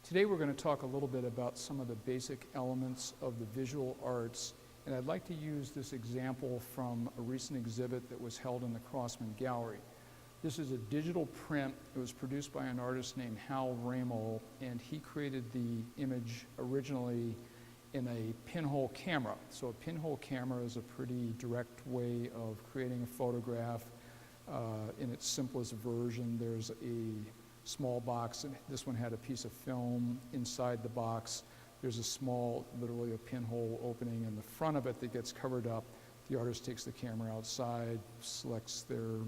Today we're going to talk a little bit about some of the basic elements of the visual arts, and I'd like to use this example from a recent exhibit that was held in the Crossman Gallery. This is a digital print. It was produced by an artist named Hal Ramo, and he created the image originally in a pinhole camera. So a pinhole camera is a pretty direct way of creating a photograph. In its simplest version, there's a small box, and this one had a piece of film inside the box. There's a small, literally a pinhole opening in the front of it that gets covered up. The artist takes the camera outside, selects their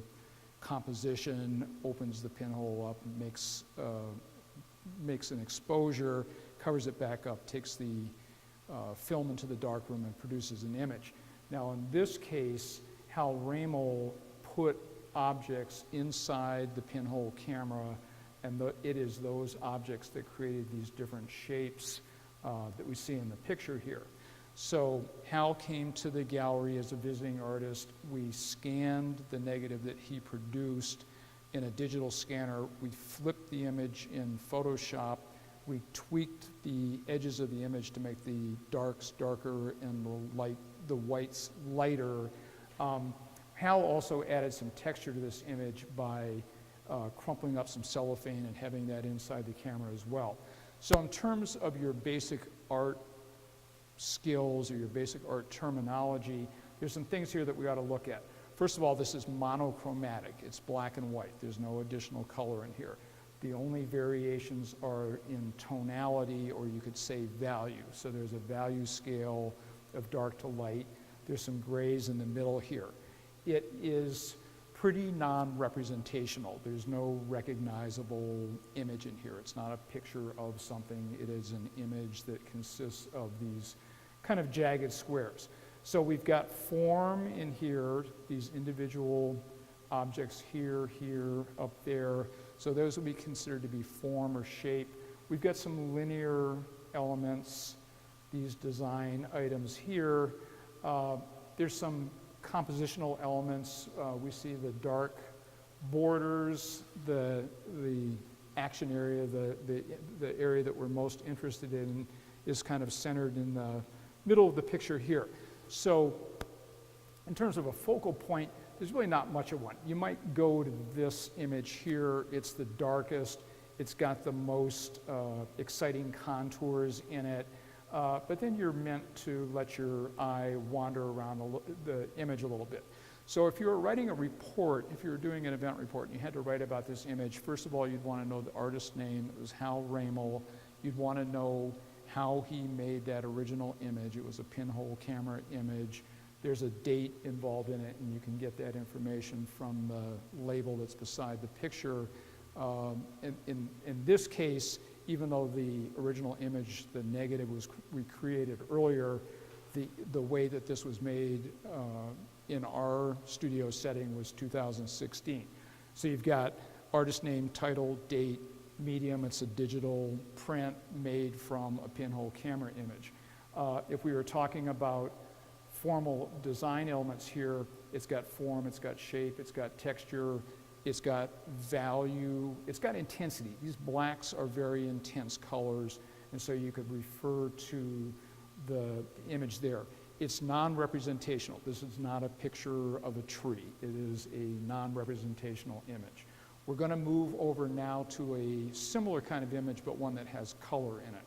composition, opens the pinhole up, makes an exposure, covers it back up, takes the film into the darkroom and produces an image. Now in this case, Hal Ramo put objects inside the pinhole camera, and it is those objects that created these different shapes that we see in the picture here. So Hal came to the gallery as a visiting artist. We scanned the negative that he produced in a digital scanner. We flipped the image in Photoshop. We tweaked the edges of the image to make the darks darker and the whites lighter. Hal also added some texture to this image by crumpling up some cellophane and having that inside the camera as well. So in terms of your basic art skills or your basic art terminology, there's some things here that we ought to look at. First of all, this is monochromatic. It's black and white. There's no additional color in here. The only variations are in tonality, or you could say value. So there's a value scale of dark to light. There's some grays in the middle here. It is pretty non-representational. There's no recognizable image in here. It's not a picture of something. It is an image that consists of these kind of jagged squares. So we've got form in here, these individual objects here, here, up there. So those would be considered to be form or shape. We've got some linear elements, these design items here. There's some compositional elements. We see the dark borders, the action area, the area that we're most interested in is kind of centered in the middle of the picture here. So in terms of a focal point, there's really not much of one. You might go to this image here. It's the darkest. It's got the most exciting contours in it. But then you're meant to let your eye wander around the image a little bit. So if you were writing a report, if you were doing an event report and you had to write about this image, first of all, you'd want to know the artist's name. It was Hal Ramo. You'd want to know how he made that original image. It was a pinhole camera image. There's a date involved in it, and you can get that information from the label that's beside the picture. In this case, even though the original image, the negative, was recreated earlier, the way that this was made in our studio setting was 2016. So you've got artist name, title, date, medium. It's a digital print made from a pinhole camera image. If we were talking about formal design elements here, it's got form, it's got shape, it's got texture, it's got value, it's got intensity. These blacks are very intense colors, and so you could refer to the image there. It's non-representational. This is not a picture of a tree. It is a non-representational image. We're going to move over now to a similar kind of image, but one that has color in it.